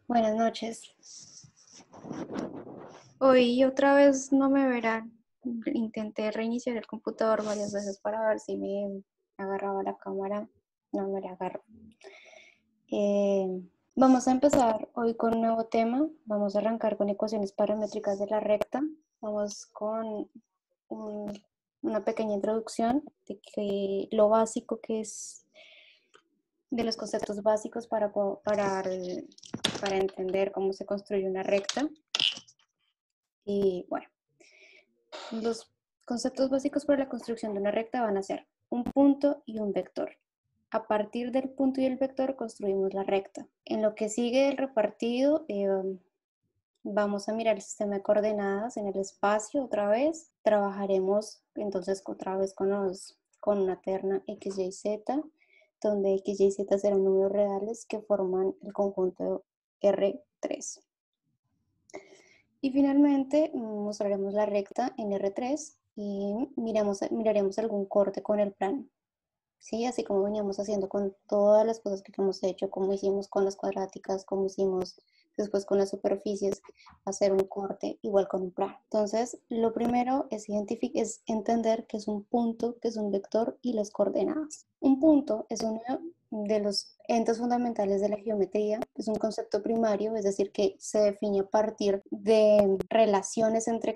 Buenas noches. Hoy otra vez no me verán. Intenté reiniciar el computador varias veces para ver si me agarraba la cámara. No me la agarro. Eh, Vamos a empezar hoy con un nuevo tema. Vamos a arrancar con ecuaciones paramétricas de la recta. Vamos con un- una pequeña introducción de lo básico que es, de los conceptos básicos para entender cómo se construye una recta. Y bueno, los conceptos básicos para la construcción de una recta van a ser un punto y un vector. A partir del punto y el vector construimos la recta. En lo que sigue el repartido, vamos a mirar el sistema de coordenadas en el espacio otra vez. Trabajaremos entonces otra vez con una terna x, y, z, donde x, y, z serán números reales que forman el conjunto R3. Y finalmente mostraremos la recta en R3 y miraremos algún corte con el plano. ¿Sí? Así como veníamos haciendo con todas las cosas que hemos hecho, como hicimos con las cuadráticas, como hicimos después con las superficies, hacer un corte igual con un plano. Entonces, lo primero es entender qué es un punto, qué es un vector y las coordenadas. Un punto es uno de los entes fundamentales de la geometría, es un concepto primario, es decir, que se define a partir de relaciones entre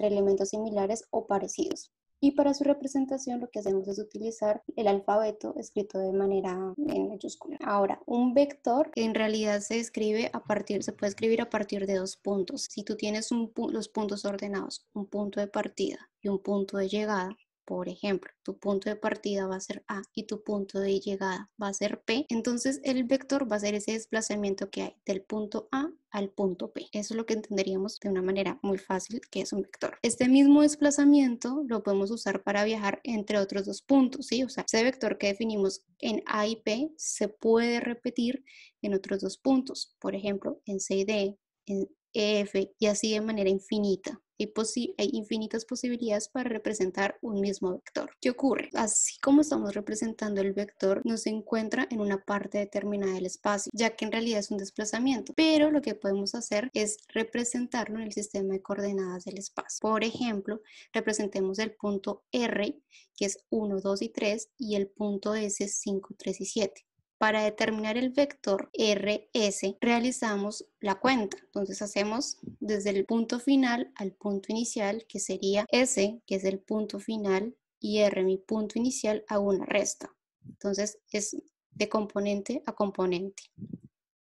elementos similares o parecidos. Y para su representación lo que hacemos es utilizar el alfabeto escrito de manera en mayúscula. Ahora, un vector en realidad se puede escribir a partir de dos puntos. Si tú tienes los puntos ordenados, un punto de partida y un punto de llegada, por ejemplo, tu punto de partida va a ser A y tu punto de llegada va a ser P, entonces el vector va a ser ese desplazamiento que hay del punto A al punto P. Eso es lo que entenderíamos de una manera muy fácil que es un vector. Este mismo desplazamiento lo podemos usar para viajar entre otros dos puntos, ¿sí? O sea, ese vector que definimos en A y P se puede repetir en otros dos puntos, por ejemplo, en C y D, en EF y así de manera infinita. Hay infinitas posibilidades para representar un mismo vector. ¿Qué ocurre? Así como estamos representando el vector, no se encuentra en una parte determinada del espacio, ya que en realidad es un desplazamiento, pero lo que podemos hacer es representarlo en el sistema de coordenadas del espacio. Por ejemplo, representemos el punto R, que es 1, 2 y 3, y el punto S, 5, 3 y 7. Para determinar el vector RS realizamos la cuenta. Entonces hacemos desde el punto final al punto inicial, que sería S, que es el punto final, y R, mi punto inicial, hago una resta. Entonces es de componente a componente.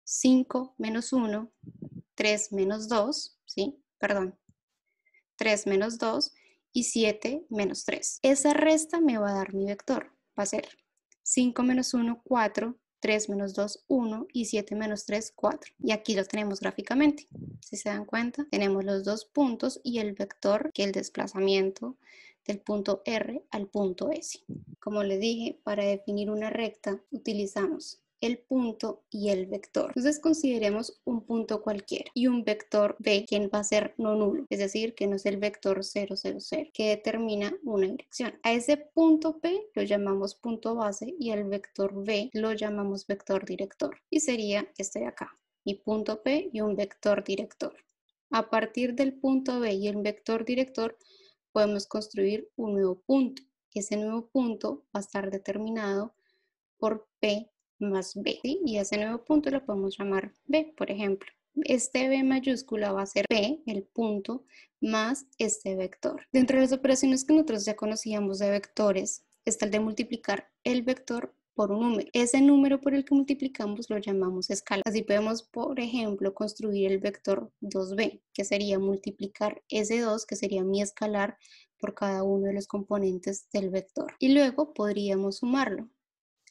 5 menos 1, 3 menos 2, ¿sí? Perdón, 3 menos 2 y 7 menos 3. Esa resta me va a dar mi vector. Va a ser 5 menos 1, 4, 3 menos 2, 1 y 7 menos 3, 4. Y aquí lo tenemos gráficamente. Si se dan cuenta, tenemos los dos puntos y el vector, que es el desplazamiento del punto R al punto S. Como les dije, para definir una recta utilizamos el punto y el vector. Entonces consideremos un punto cualquiera y un vector B, quien va a ser no nulo, es decir, que no es el vector 0, 0, 0, que determina una dirección. A ese punto P lo llamamos punto base y al vector B lo llamamos vector director y sería este de acá, mi punto P y un vector director. A partir del punto B y el vector director podemos construir un nuevo punto. Ese nuevo punto va a estar determinado por P más B, ¿sí? Y ese nuevo punto lo podemos llamar B, por ejemplo. Este B mayúscula va a ser P, el punto, más este vector. Dentro de las operaciones que nosotros ya conocíamos de vectores, está el de multiplicar el vector por un número. Ese número por el que multiplicamos lo llamamos escala. Así podemos, por ejemplo, construir el vector 2b, que sería multiplicar ese 2, que sería mi escalar, por cada uno de los componentes del vector. Y luego podríamos sumarlo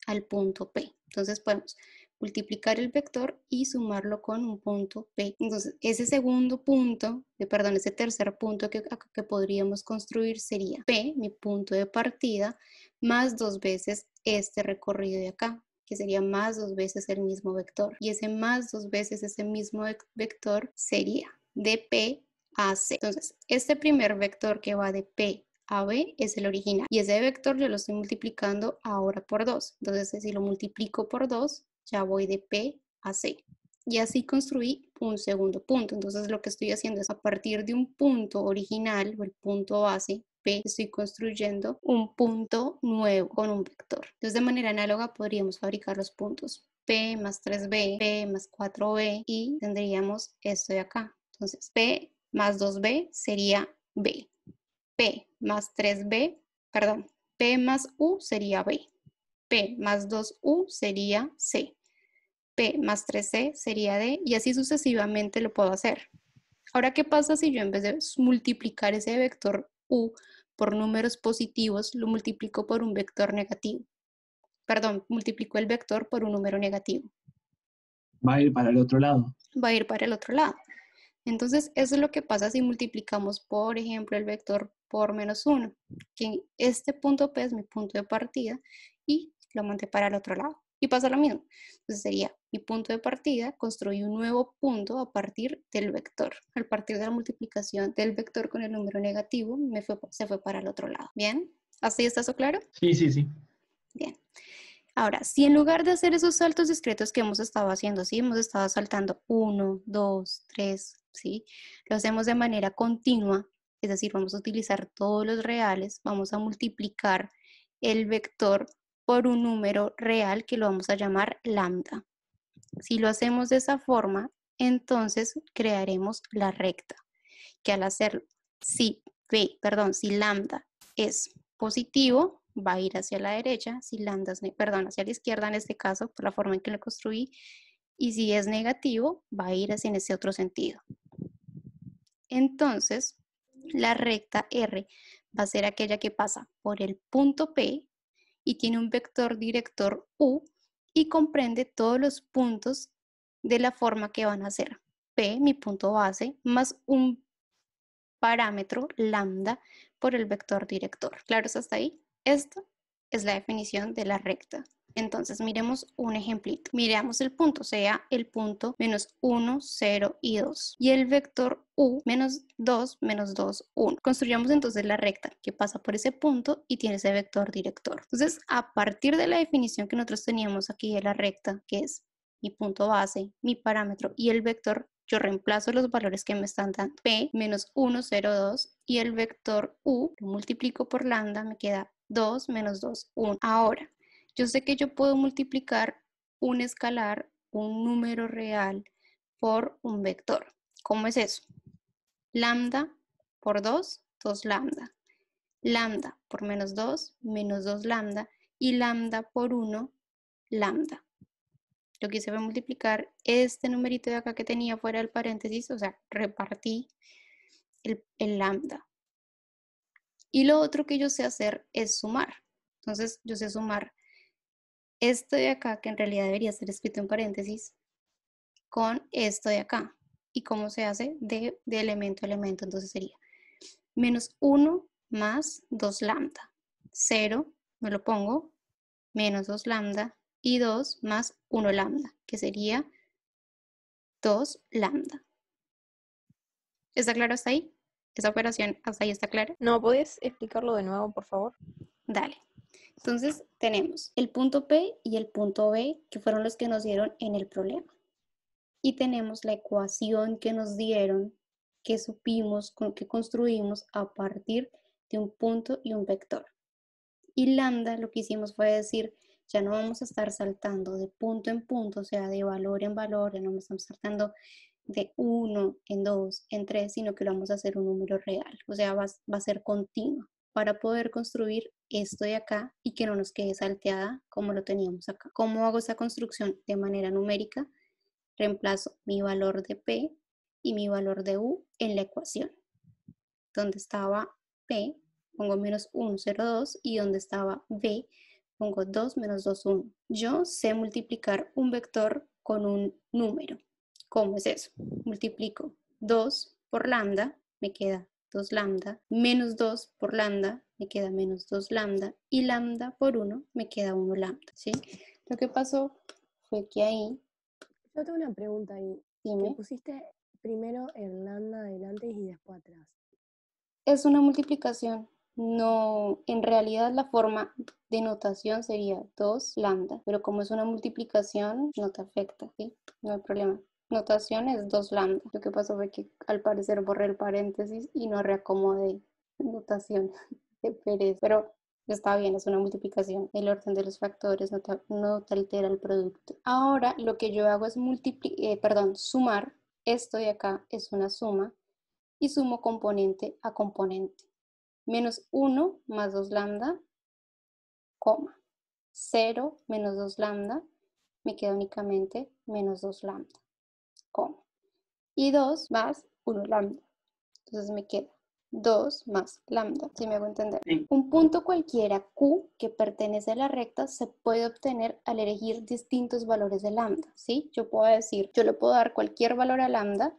al punto P. Entonces podemos multiplicar el vector y sumarlo con un punto P. Entonces ese segundo punto, ese tercer punto que podríamos construir sería P, mi punto de partida, más dos veces este recorrido de acá, que sería más dos veces el mismo vector. Y ese más dos veces ese mismo vector sería de P a C. Entonces, este primer vector que va de P a B es el original y ese vector yo lo estoy multiplicando ahora por 2. Entonces, si lo multiplico por 2, ya voy de P a C. Y así construí un segundo punto. Entonces lo que estoy haciendo es a partir de un punto original o el punto base P, estoy construyendo un punto nuevo con un vector. Entonces de manera análoga podríamos fabricar los puntos P más 3B, P más 4B y tendríamos esto de acá. Entonces P más 2B sería B. P más 3B, perdón, P más U sería B. P más 2U sería C. P más 3C sería D y así sucesivamente lo puedo hacer. Ahora, ¿qué pasa si yo en vez de multiplicar ese vector U por números positivos, lo multiplico por un vector negativo? Perdón, multiplico el vector por un número negativo. Va a ir para el otro lado. Va a ir para el otro lado. Entonces, eso es lo que pasa si multiplicamos, por ejemplo, el vector por menos 1, que este punto P es mi punto de partida y lo monté para el otro lado. Y pasa lo mismo. Entonces sería mi punto de partida, construí un nuevo punto a partir del vector. A partir de la multiplicación del vector con el número negativo, se fue para el otro lado. ¿Bien? ¿Así está eso claro? Sí, sí, sí. Bien. Ahora, si en lugar de hacer esos saltos discretos que hemos estado haciendo, ¿sí? Hemos estado saltando 1, 2, 3, ¿sí? Lo hacemos de manera continua, es decir, vamos a utilizar todos los reales, vamos a multiplicar el vector por un número real que lo vamos a llamar lambda. Si lo hacemos de esa forma, entonces crearemos la recta, que al hacerlo, si lambda es positivo, va a ir hacia la derecha, si lambda es, hacia la izquierda en este caso, por la forma en que lo construí, y si es negativo, va a ir hacia ese otro sentido. Entonces, la recta R va a ser aquella que pasa por el punto P y tiene un vector director U y comprende todos los puntos de la forma que van a ser P, mi punto base, más un parámetro lambda por el vector director. ¿Claros hasta ahí? Esta es la definición de la recta. Entonces miremos un ejemplito. Miramos el punto, sea el punto menos 1, 0 y 2. Y el vector U menos 2, 1. Construyamos entonces la recta que pasa por ese punto y tiene ese vector director. Entonces, a partir de la definición que nosotros teníamos aquí de la recta, que es mi punto base, mi parámetro y el vector, yo reemplazo los valores que me están dando. P menos 1, 0, 2 y el vector U lo multiplico por lambda, me queda 2 menos 2, 1. Ahora, yo sé que yo puedo multiplicar un escalar, un número real, por un vector. ¿Cómo es eso? Lambda por 2, 2 lambda. Lambda por menos 2 lambda. Y lambda por 1, lambda. Yo quise multiplicar este numerito de acá que tenía fuera del paréntesis, o sea, repartí el lambda. Y lo otro que yo sé hacer es sumar. Entonces, yo sé sumar esto de acá, que en realidad debería ser escrito en paréntesis, con esto de acá. ¿Y cómo se hace? De elemento a elemento. Entonces sería menos 1 más 2 lambda. 0, me lo pongo, menos 2 lambda y 2 más 1 lambda, que sería 2 lambda. ¿Está claro hasta ahí? ¿Esa operación hasta ahí está clara? No, ¿podés explicarlo de nuevo, por favor? Dale. Entonces tenemos el punto P y el punto B, que fueron los que nos dieron en el problema. Y tenemos la ecuación que nos dieron, que supimos, que construimos a partir de un punto y un vector. Y lambda lo que hicimos fue decir, ya no vamos a estar saltando de punto en punto, o sea, de valor en valor, ya no estamos saltando de 1 en 2 en 3, sino que lo vamos a hacer un número real, o sea, va a ser continuo para poder construir esto de acá y que no nos quede salteada como lo teníamos acá. ¿Cómo hago esa construcción? De manera numérica, reemplazo mi valor de P y mi valor de U en la ecuación. Donde estaba P, pongo menos 1, 0, 2 y donde estaba B, pongo 2 menos 2, 1. Yo sé multiplicar un vector con un número. ¿Cómo es eso? Multiplico 2 por lambda, me queda 2 lambda, menos 2 por lambda, me queda menos 2 lambda, y lambda por 1 me queda 1 lambda, ¿sí? Lo que pasó fue que ahí... Yo tengo una pregunta ahí. Dime. Que pusiste primero el lambda adelante y después atrás. Es una multiplicación. No, en realidad la forma de notación sería 2 lambda, pero como es una multiplicación, no te afecta, ¿sí? No hay problema. notación es 2 lambda. Lo que pasó fue que al parecer borré el paréntesis y no reacomodé notación de pereza. Pero está bien, es una multiplicación. El orden de los factores no te altera el producto. Ahora lo que yo hago es sumar. Esto de acá es una suma y sumo componente a componente. Menos 1 más 2 lambda, coma. 0 menos 2 lambda, me queda únicamente menos 2 lambda, coma. Y 2 más 1 lambda. Entonces me queda 2 más lambda, si me hago entender. Sí. Un punto cualquiera Q que pertenece a la recta se puede obtener al elegir distintos valores de lambda, ¿sí? Yo le puedo dar cualquier valor a lambda,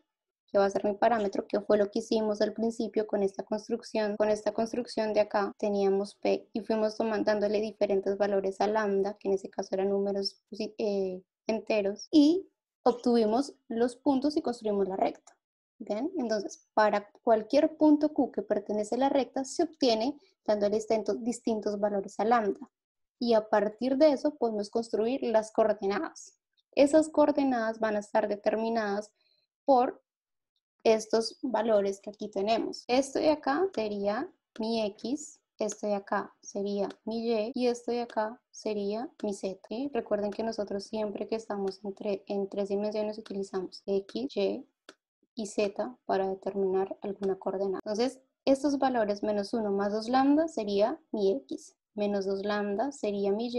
que va a ser mi parámetro, que fue lo que hicimos al principio con esta construcción. Con esta construcción de acá teníamos P y fuimos dándole diferentes valores a lambda, que en ese caso eran números enteros, y obtuvimos los puntos y construimos la recta. ¿Bien? Entonces, para cualquier punto Q que pertenece a la recta se obtiene dándole distintos valores a lambda. Y a partir de eso podemos construir las coordenadas. Esas coordenadas van a estar determinadas por estos valores que aquí tenemos. Esto de acá sería mi X, esto de acá sería mi Y esto de acá sería mi Z. ¿Sí? Recuerden que nosotros siempre que estamos en 3 dimensiones utilizamos X, Y y Z para determinar alguna coordenada. Entonces, estos valores menos 1 más 2 lambda sería mi X, menos 2 lambda sería mi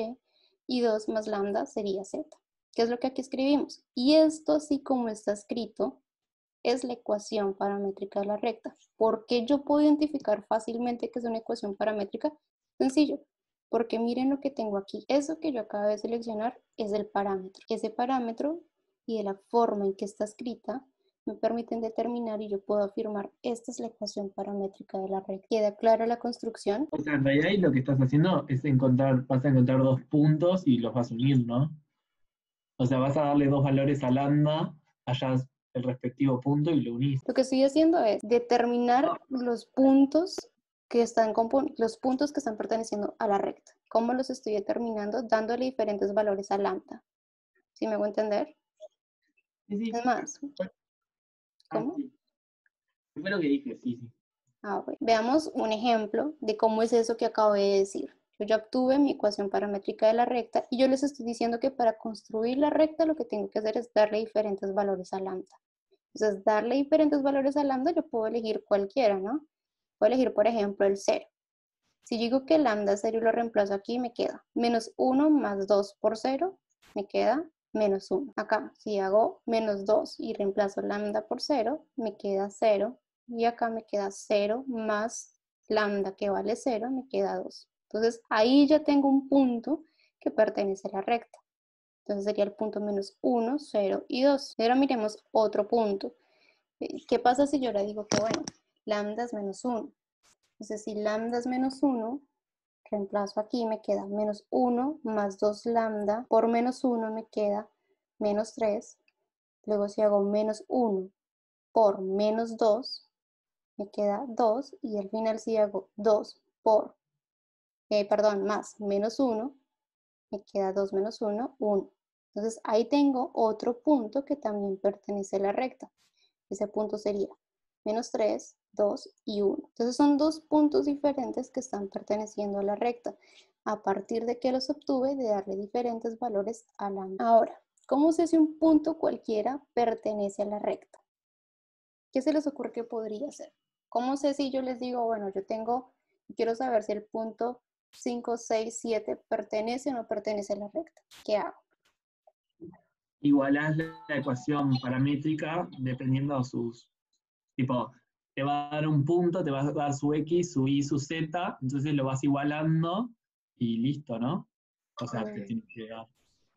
y 2 más lambda sería Z, que es lo que aquí escribimos. Y esto, así como está escrito, es la ecuación paramétrica de la recta. ¿Por qué yo puedo identificar fácilmente que es una ecuación paramétrica? Sencillo, porque miren lo que tengo aquí. Eso que yo acabo de seleccionar es el parámetro. Ese parámetro y de la forma en que está escrita me permiten determinar y yo puedo afirmar, esta es la ecuación paramétrica de la recta. ¿Queda clara la construcción? O sea, en realidad ahí lo que estás haciendo es vas a encontrar dos puntos y los vas a unir, ¿no? O sea, vas a darle dos valores a lambda, hallas el respectivo punto y lo unís. Lo que estoy haciendo es determinar los puntos que están perteneciendo a la recta. ¿Cómo los estoy determinando? Dándole diferentes valores a lambda. ¿Sí me hago entender? Sí, sí. Es más, Ah, ¿cómo? sí. Fue lo que dije, sí, sí. Bueno. Veamos un ejemplo de cómo es eso que acabo de decir. Yo ya obtuve mi ecuación paramétrica de la recta y yo les estoy diciendo que para construir la recta lo que tengo que hacer es darle diferentes valores a lambda. Entonces, darle diferentes valores a lambda, yo puedo elegir cualquiera, ¿no? Puedo elegir, por ejemplo, el 0. Si digo que lambda 0 y lo reemplazo aquí, me queda menos 1 más 2 por 0, me queda menos 1. Acá, si hago menos 2 y reemplazo lambda por 0, me queda 0. Y acá me queda 0 más lambda que vale 0, me queda 2. Entonces, ahí ya tengo un punto que pertenece a la recta. Entonces sería el punto menos 1, 0 y 2. Ahora miremos otro punto. ¿Qué pasa si yo le digo que, bueno, lambda es menos 1? Entonces, si lambda es menos 1, reemplazo aquí, me queda menos 1 más 2 lambda por menos 1 me queda menos 3. Luego si hago menos 1 por menos 2, me queda 2. Y al final si hago 2 más menos 1, me queda 2 menos 1, 1. Entonces ahí tengo otro punto que también pertenece a la recta. Ese punto sería menos 3, 2 y 1. Entonces son dos puntos diferentes que están perteneciendo a la recta. A partir de que los obtuve, de darle diferentes valores a lambda. Ahora, ¿cómo sé si un punto cualquiera pertenece a la recta? ¿Qué se les ocurre que podría ser? ¿Cómo sé si yo les digo, bueno, quiero saber si el punto 5, 6, 7 pertenece o no pertenece a la recta? ¿Qué hago? Igualás la ecuación paramétrica dependiendo de sus, tipo, te va a dar un punto, te va a dar su X, su Y, su Z, entonces lo vas igualando y listo, ¿no? O sea, te tiene que dar.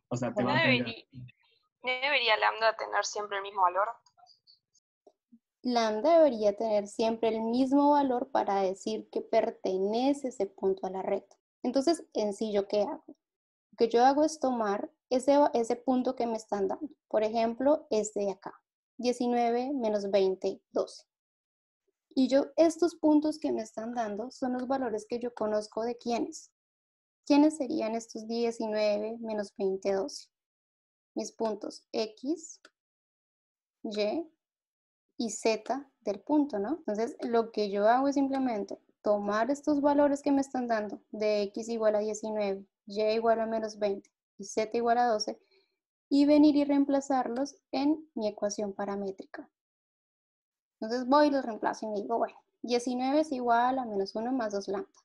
O sea, te ¿No va a tener. debería lambda tener siempre el mismo valor? Lambda debería tener siempre el mismo valor para decir que pertenece ese punto a la recta. Entonces, en sí, ¿yo qué hago? Lo que yo hago es tomar ese punto que me están dando. Por ejemplo, este de acá, 19 menos 20, 12. Y estos puntos que me están dando son los valores que yo conozco de quiénes. ¿Quiénes serían estos 19 menos 20, 12? Mis puntos X, Y y Z del punto, ¿no? Entonces, lo que yo hago es simplemente tomar estos valores que me están dando de X igual a 19, Y igual a menos 20 y Z igual a 12 y venir y reemplazarlos en mi ecuación paramétrica. Entonces voy y los reemplazo y me digo, bueno, 19 es igual a menos 1 más 2 lambda.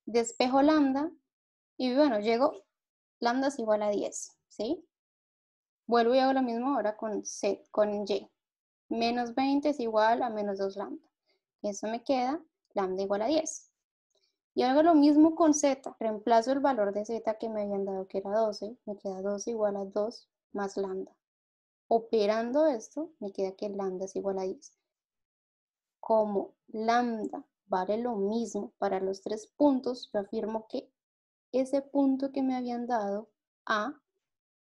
Despejo lambda y bueno, llego, lambda es igual a 10, ¿sí? Vuelvo y hago lo mismo ahora con Y. Menos 20 es igual a menos 2 lambda. Eso me queda lambda igual a 10. Y hago lo mismo con Z. Reemplazo el valor de Z que me habían dado que era 12. Me queda 12 igual a 2 más lambda. Operando esto, me queda que lambda es igual a 10. Como lambda vale lo mismo para los tres puntos, yo afirmo que ese punto que me habían dado, A,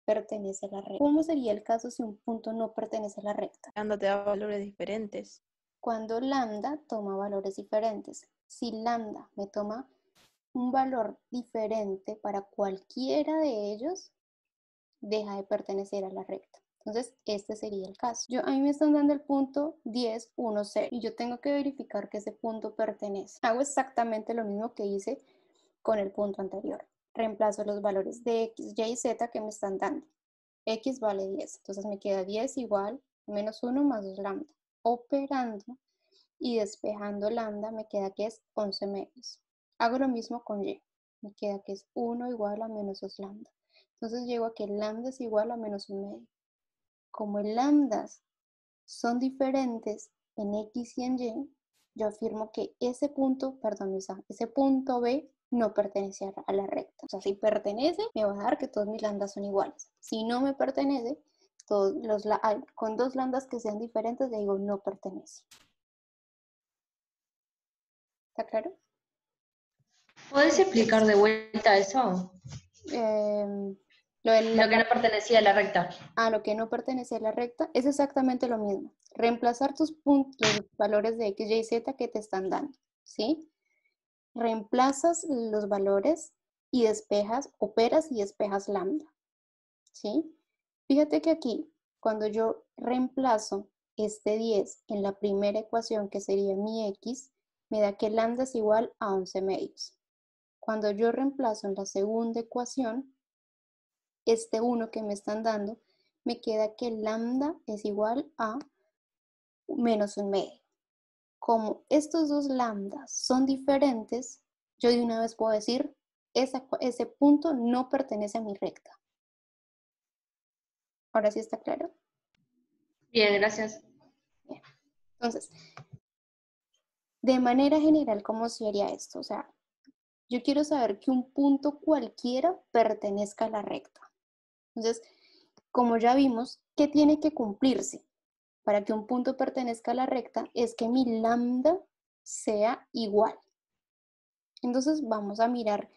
pertenece a la recta. ¿Cómo sería el caso si un punto no pertenece a la recta? Lambda te da valores diferentes. Cuando lambda toma valores diferentes. Si lambda me toma un valor diferente para cualquiera de ellos, deja de pertenecer a la recta. Entonces, este sería el caso. A mí me están dando el punto 10, 1, 0 y yo tengo que verificar que ese punto pertenece. Hago exactamente lo mismo que hice con el punto anterior. Reemplazo los valores de X, Y y Z que me están dando. X vale 10, entonces me queda 10 igual a menos 1 más 2 lambda. Operando y despejando lambda me queda que es 11 medios. Hago lo mismo con Y. Me queda que es 1 igual a menos 2 lambda. Entonces llego a que lambda es igual a menos 1 medio. Como lambdas son diferentes en X y en Y, yo afirmo que ese punto B no pertenece a la recta. O sea, si pertenece, me va a dar que todos mis lambdas son iguales. Si no me pertenece, con dos lambdas que sean diferentes, le digo no pertenece. ¿Está claro? ¿Podés explicar de vuelta eso? Lo que no pertenecía a la recta. Lo que no pertenece a la recta es exactamente lo mismo. Reemplazar tus puntos, los valores de X, Y y Z que te están dando, ¿sí? Reemplazas los valores y operas y despejas lambda, ¿sí? Fíjate que aquí, cuando yo reemplazo este 10 en la primera ecuación, que sería mi X, me da que lambda es igual a 11 medios. Cuando yo reemplazo en la segunda ecuación, este 1 que me están dando, me queda que lambda es igual a menos 1 medio. Como estos dos lambdas son diferentes, yo de una vez puedo decir, ese punto no pertenece a mi recta. ¿Ahora sí está claro? Bien, gracias. Bien. Entonces, de manera general, ¿cómo se haría esto? O sea, yo quiero saber que un punto cualquiera pertenezca a la recta. Entonces, como ya vimos, ¿qué tiene que cumplirse para que un punto pertenezca a la recta? Es que mi lambda sea igual. Entonces vamos a mirar,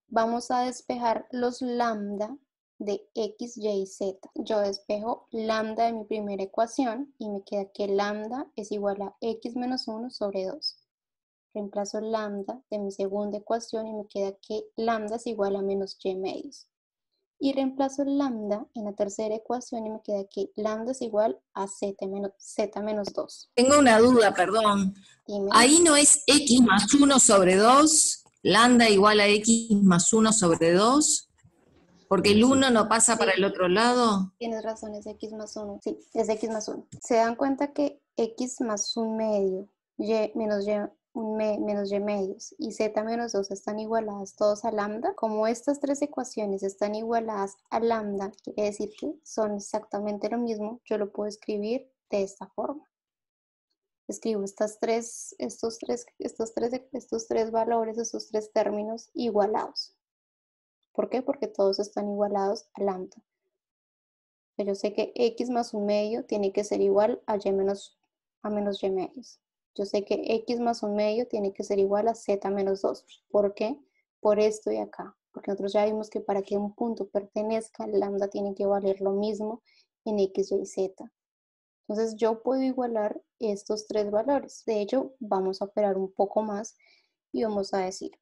vamos a despejar los lambda de X, Y y Z. Yo despejo lambda de mi primera ecuación y me queda que lambda es igual a X menos 1 sobre 2. Reemplazo lambda de mi segunda ecuación y me queda que lambda es igual a menos Y medios. Y reemplazo lambda en la tercera ecuación y me queda que lambda es igual a Z menos 2. Tengo una duda, perdón. Dime. Ahí no es X más 1 sobre 2, lambda igual a X más 1 sobre 2, porque el 1 no pasa Sí. para el otro lado. Tienes razón, es X más 1. Sí, es X más 1. Se dan cuenta que X más 1 medio, Y menos Y medios y Z menos 2 están igualadas todos a lambda. Como estas tres ecuaciones están igualadas a lambda, quiere decir que son exactamente lo mismo, yo lo puedo escribir de esta forma. Escribo estos tres valores, estos tres términos igualados. ¿Por qué? Porque todos están igualados a lambda. Yo sé que X más 1 medio tiene que ser igual a menos Y medios. Yo sé que X más 1 medio tiene que ser igual a Z menos 2. ¿Por qué? Por esto y acá. Porque nosotros ya vimos que para que un punto pertenezca, lambda tiene que valer lo mismo en X, Y y Z. Entonces yo puedo igualar estos tres valores. De hecho, vamos a operar un poco más y vamos a decir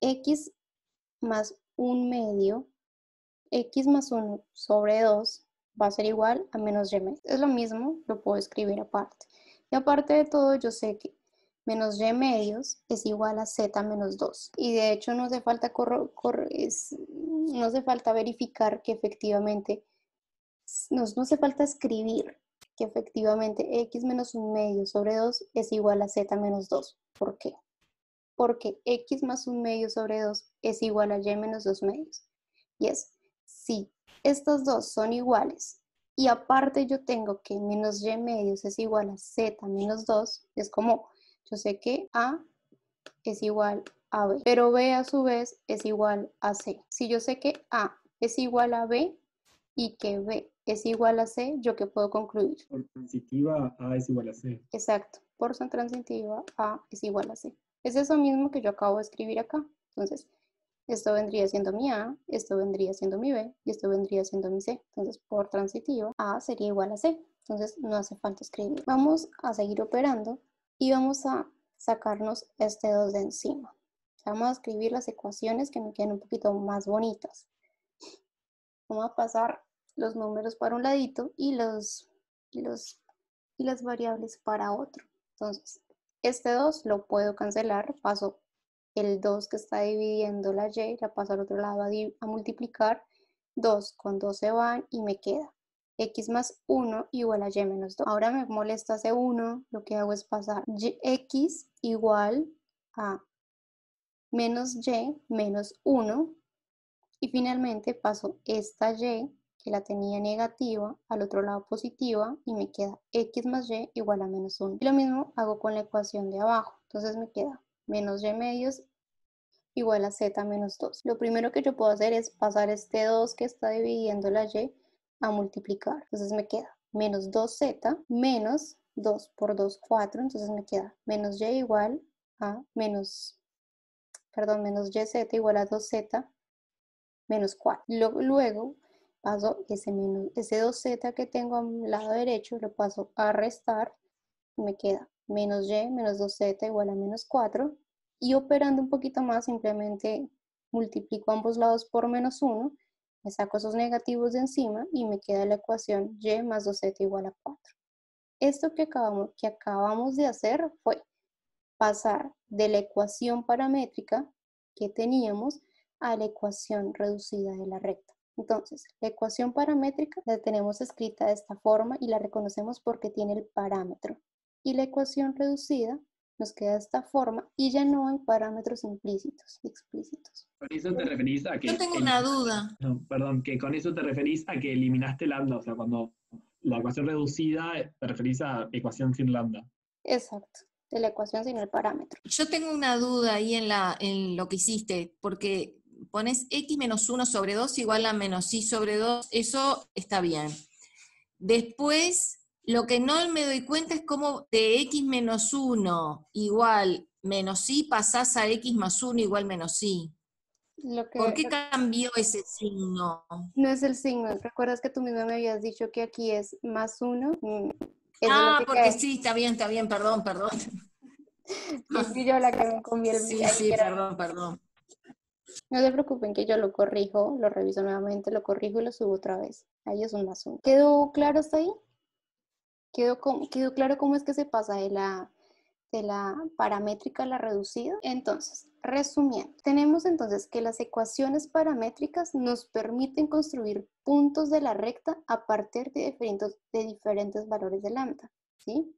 X más 1 medio, X más 1 sobre 2 va a ser igual a menos y medios. Es lo mismo, lo puedo escribir aparte. Y aparte de todo, yo sé que menos y medios es igual a z menos 2. Y de hecho no hace falta, no hace falta verificar que efectivamente, no hace falta escribir que efectivamente x menos 1 medio sobre 2 es igual a z menos 2. ¿Por qué? Porque x más 1 medio sobre 2 es igual a y menos 2 medios. Y es, si estas dos son iguales y aparte yo tengo que menos y medios es igual a z menos 2, es como, yo sé que a es igual a b, pero b a su vez es igual a c. Si yo sé que a es igual a b y que b es igual a c, ¿yo qué puedo concluir? Por transitiva, A es igual a C. Exacto, por transitiva a es igual a c. Es eso mismo que yo acabo de escribir acá. Entonces, esto vendría siendo mi A, esto vendría siendo mi B y esto vendría siendo mi C. Entonces, por transitiva, A sería igual a C. Entonces, no hace falta escribir. Vamos a seguir operando y vamos a sacarnos este 2 de encima. Vamos a escribir las ecuaciones que me queden un poquito más bonitas. Vamos a pasar los números para un ladito y las variables para otro. Entonces, este 2 lo puedo cancelar, paso el 2 que está dividiendo la y, la paso al otro lado a multiplicar, 2 con 2 se van y me queda x más 1 igual a y menos 2. Ahora me molesta ese 1, lo que hago es pasar x igual a menos y menos 1 y finalmente paso esta y que la tenía negativa al otro lado positiva y me queda x más y igual a menos 1. Y lo mismo hago con la ecuación de abajo, entonces me queda menos y medios igual a z menos 2. Lo primero que yo puedo hacer es pasar este 2 que está dividiendo la y a multiplicar. Entonces me queda menos 2z menos 2 por 2, 4. Entonces me queda menos y igual a menos yz igual a 2z menos 4. Luego paso ese 2z que tengo al lado derecho, lo paso a restar. Me queda menos y menos 2z igual a menos 4. Y operando un poquito más, simplemente multiplico ambos lados por menos 1, me saco esos negativos de encima y me queda la ecuación y más 2z igual a 4. Esto que acabamos de hacer fue pasar de la ecuación paramétrica que teníamos a la ecuación reducida de la recta. Entonces, la ecuación paramétrica la tenemos escrita de esta forma y la reconocemos porque tiene el parámetro. Y la ecuación reducida nos queda de esta forma y ya no hay parámetros explícitos. ¿Con eso te referís a que... Yo tengo una duda. No, perdón, que con eso te referís a que eliminaste lambda, o sea, cuando la ecuación reducida te referís a ecuación sin lambda. Exacto, de la ecuación sin el parámetro. Yo tengo una duda ahí en lo que hiciste, porque pones x menos 1 sobre 2 igual a menos y sobre 2, eso está bien. Después, lo que no me doy cuenta es cómo de x menos 1 igual menos y pasás a x más 1 igual menos y. ¿Por qué cambió ese signo? No es el signo. ¿Recuerdas que tú misma me habías dicho que aquí es más 1? Porque sí, está bien, perdón. Fui yo la que me conviene. Sí, perdón. No se preocupen que yo lo corrijo, lo reviso nuevamente, lo corrijo y lo subo otra vez. Ahí es un más 1. ¿Quedó claro hasta ahí? ¿Quedó claro cómo es que se pasa de la paramétrica a la reducida? Entonces, resumiendo, tenemos entonces que las ecuaciones paramétricas nos permiten construir puntos de la recta a partir de diferentes valores de lambda, ¿sí?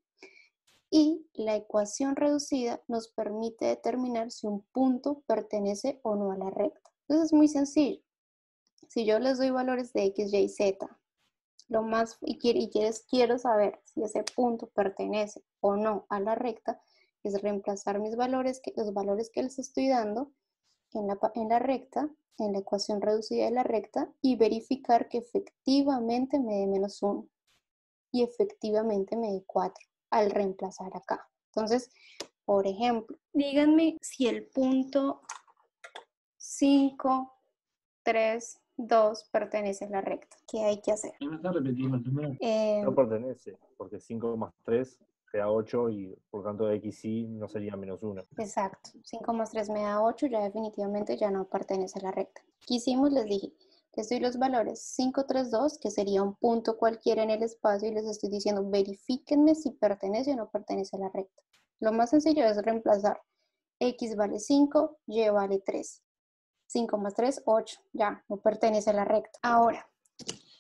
Y la ecuación reducida nos permite determinar si un punto pertenece o no a la recta. Entonces es muy sencillo. Si yo les doy valores de x, y, z, quiero saber si ese punto pertenece o no a la recta, es reemplazar los valores que les estoy dando en la recta, en la ecuación reducida de la recta, y verificar que efectivamente me dé menos 1 y efectivamente me dé 4 al reemplazar acá. Entonces, por ejemplo, díganme si el punto 5, 3, 2 pertenece a la recta. ¿Qué hay que hacer? ¿Me vas a repetir los números? No pertenece, porque 5 más 3 te da 8 y por tanto xy no sería menos 1. Exacto. 5 más 3 me da 8, ya definitivamente ya no pertenece a la recta. ¿Qué hicimos? Les Les doy los valores 5, 3, 2, que sería un punto cualquiera en el espacio, y les estoy diciendo verifíquenme si pertenece o no pertenece a la recta. Lo más sencillo es reemplazar. X vale 5, Y vale 3. 5 más 3, 8. Ya, no pertenece a la recta. Ahora,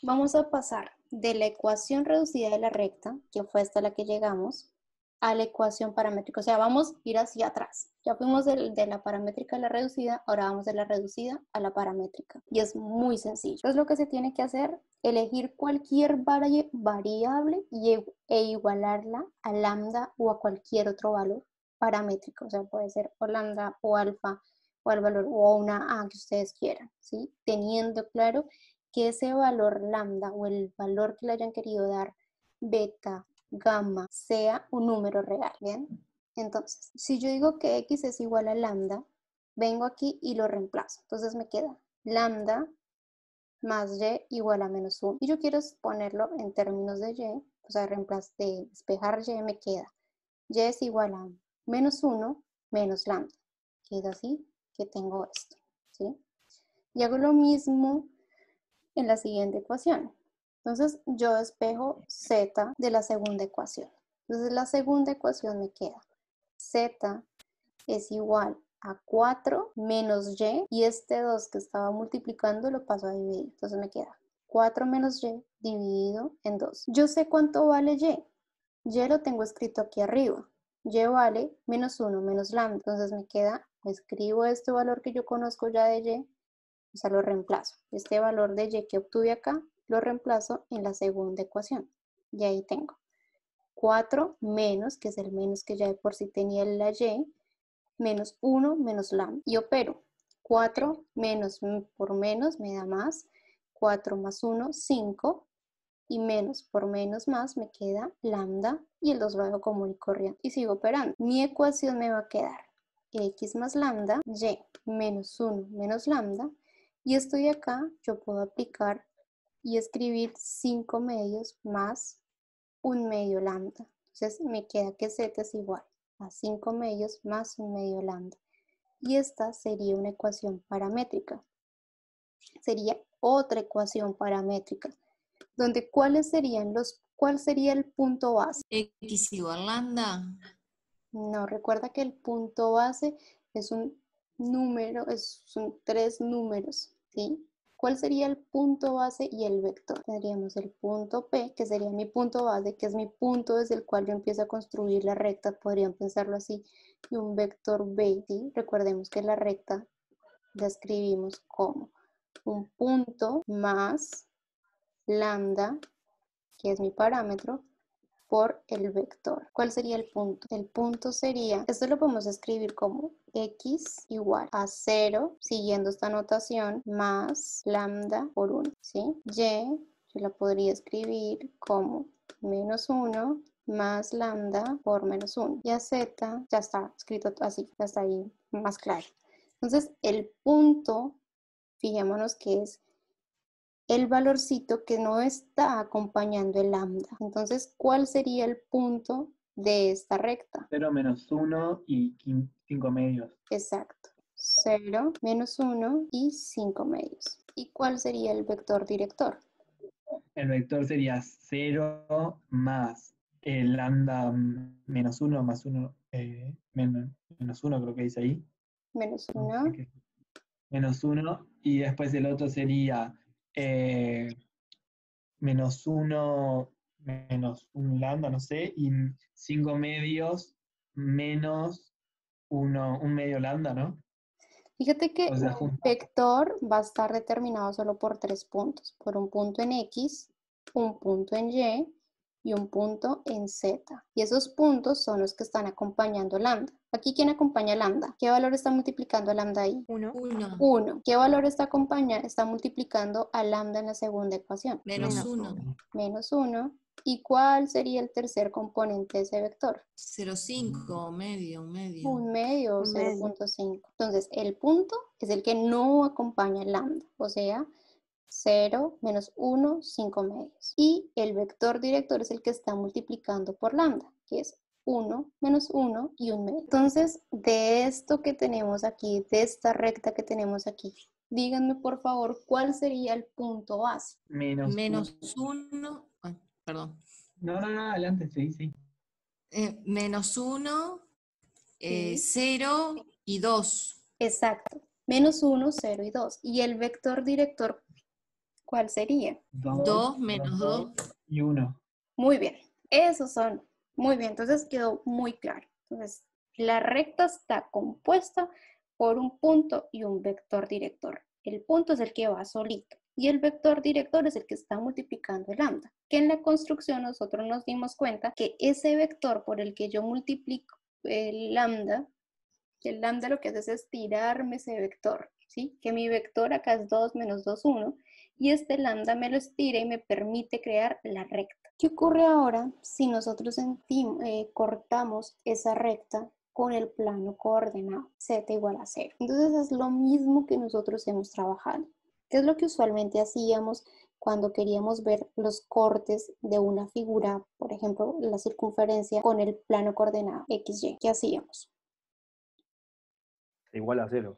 vamos a pasar de la ecuación reducida de la recta, que fue hasta la que llegamos, a la ecuación paramétrica. O sea, vamos a ir hacia atrás. Ya fuimos de la paramétrica a la reducida, ahora vamos de la reducida a la paramétrica. Y es muy sencillo. Entonces lo que se tiene que hacer, elegir cualquier variable e igualarla a lambda o a cualquier otro valor paramétrico. O sea, puede ser o lambda o alfa o al valor o una A que ustedes quieran, ¿sí? Teniendo claro que ese valor lambda o el valor que le hayan querido dar, beta, gamma, sea un número real, ¿bien? Entonces, si yo digo que x es igual a lambda, vengo aquí y lo reemplazo. Entonces me queda lambda más y igual a menos 1. Y yo quiero ponerlo en términos de y, o sea, de despejar y me queda y es igual a menos 1 menos lambda. Queda así que tengo esto, ¿sí? Y hago lo mismo en la siguiente ecuación. Entonces yo despejo z de la segunda ecuación. Entonces la segunda ecuación me queda z es igual a 4 menos y este 2 que estaba multiplicando lo paso a dividir. Entonces me queda 4 menos y dividido en 2. Yo sé cuánto vale y. Y lo tengo escrito aquí arriba. Y vale menos 1 menos lambda. Entonces me queda, escribo este valor que yo conozco ya de y, o sea, lo reemplazo. Este valor de y que obtuve acá, lo reemplazo en la segunda ecuación. Y ahí tengo 4 menos, que es el menos que ya de por sí tenía la y, menos 1 menos lambda. Y opero. 4 menos por menos me da más. 4 más 1, 5. Y menos por menos más me queda lambda. Y el 2 lo hago común y corriente. Y sigo operando. Mi ecuación me va a quedar x más lambda, y menos 1 menos lambda. Y estoy acá, yo puedo aplicar y escribir 5 medios más 1 medio lambda. Entonces me queda que z es igual a 5 medios más 1 medio lambda. Y esta sería una ecuación paramétrica. Sería otra ecuación paramétrica, donde ¿cuál sería el punto base? X igual lambda. No, recuerda que el punto base es un número, son 3 números, ¿sí? ¿Cuál sería el punto base y el vector? Tendríamos el punto P, que sería mi punto base, que es mi punto desde el cual yo empiezo a construir la recta, podrían pensarlo así, y un vector B, ¿sí? Recordemos que la recta la escribimos como un punto más lambda, que es mi parámetro, por el vector. ¿Cuál sería el punto? El punto sería, esto lo podemos escribir como x igual a 0, siguiendo esta notación, más lambda por 1, ¿sí? Y yo la podría escribir como menos 1 más lambda por menos 1. Y a z ya está escrito así, ya está ahí más claro. Entonces, el punto, fijémonos que es el valorcito que no está acompañando el lambda. Entonces, ¿cuál sería el punto de esta recta? 0 menos 1 y 5 medios. Exacto. 0, menos 1 y 5 medios. ¿Y cuál sería el vector director? El vector sería 0 más el lambda menos 1 más 1, menos 1 creo que dice ahí. Menos No 1. sé qué. Menos 1 y después el otro sería menos 1 menos un lambda, no sé, y 5 medios menos 1, un medio lambda, ¿no? Fíjate que O sea, un vector va a estar determinado solo por 3 puntos. Por un punto en X, un punto en y un punto en Z. Y esos puntos son los que están acompañando lambda. Aquí, ¿quién acompaña lambda? ¿Qué valor está multiplicando a lambda ahí? 1. 1. ¿Qué valor está multiplicando a lambda en la segunda ecuación? Menos 1. Menos 1. ¿Y cuál sería el tercer componente de ese vector? 0,5, medio, un medio. Un medio o Un medio. 0.5. Entonces, el punto es el que no acompaña el lambda, o sea, 0, menos 1, 5 medios. Y el vector director es el que está multiplicando por lambda, que es 1, menos 1 y 1 medio. Entonces, de esto que tenemos aquí, de esta recta que tenemos aquí, díganme por favor cuál sería el punto base. Menos -1, perdón, No, adelante, sí. -1, Sí. 0 y 2. Exacto. -1, 0 y 2. ¿Y el vector director cuál sería? 2 menos 2. Y 1. Muy bien. Esos son. Muy bien. Entonces quedó muy claro. Entonces, la recta está compuesta por un punto y un vector director. El punto es el que va solito y el vector director es el que está multiplicando el lambda. Que en la construcción nosotros nos dimos cuenta que ese vector por el que yo multiplico el lambda lo que hace es estirarme ese vector, ¿sí? Que mi vector acá es 2 menos 2, 1, y este lambda me lo estira y me permite crear la recta. ¿Qué ocurre ahora si nosotros cortamos esa recta con el plano coordenado z igual a 0? Entonces es lo mismo que nosotros hemos trabajado. ¿Qué es lo que usualmente hacíamos cuando queríamos ver los cortes de una figura, por ejemplo, la circunferencia con el plano coordenado XY? ¿Qué hacíamos? Igual a 0.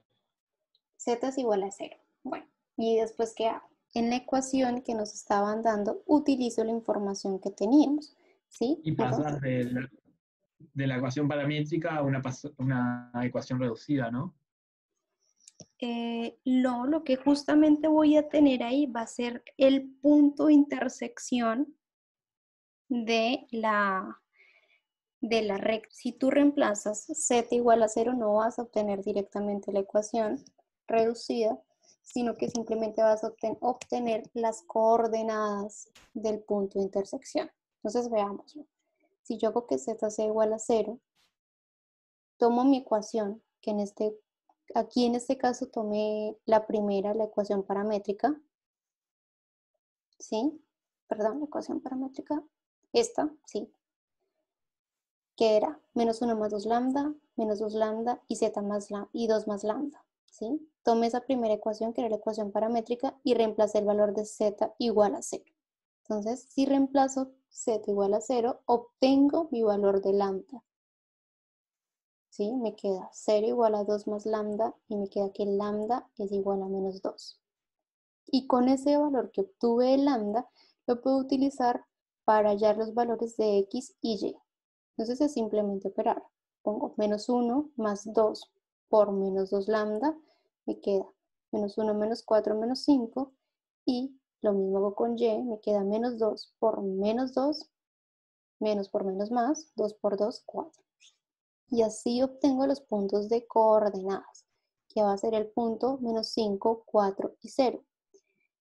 Z es igual a 0. Bueno, ¿y después qué hago? En la ecuación que nos estaban dando, utilizo la información que teníamos, ¿sí? Y pasas de la ecuación paramétrica a una ecuación reducida, ¿no? No, lo que justamente voy a tener ahí va a ser el punto de intersección de la recta. Si tú reemplazas z igual a 0, no vas a obtener directamente la ecuación reducida, sino que simplemente vas a obtener las coordenadas del punto de intersección. Entonces veámoslo. Si yo hago que z sea igual a 0, tomo mi ecuación, que aquí en este caso tomé la primera, la ecuación paramétrica, ¿sí? Perdón, la ecuación paramétrica, esta, ¿sí? Que era -1 más 2 lambda, -2 lambda y z más lambda, y 2 más lambda, ¿sí? Tomé esa primera ecuación, que era la ecuación paramétrica, y reemplacé el valor de z igual a 0. Entonces, si reemplazo z igual a 0, obtengo mi valor de lambda, ¿sí? Me queda 0 igual a 2 más lambda, y me queda que lambda es igual a -2. Y con ese valor que obtuve de lambda, lo puedo utilizar para hallar los valores de x y y. Entonces es simplemente operar. Pongo -1 más 2 por -2 lambda, me queda -1 menos 4 menos 5, y lo mismo hago con y, me queda -2 por -2, menos por menos más, 2 por 2, 4. Y así obtengo los puntos de coordenadas, que va a ser el punto -5, 4 y 0.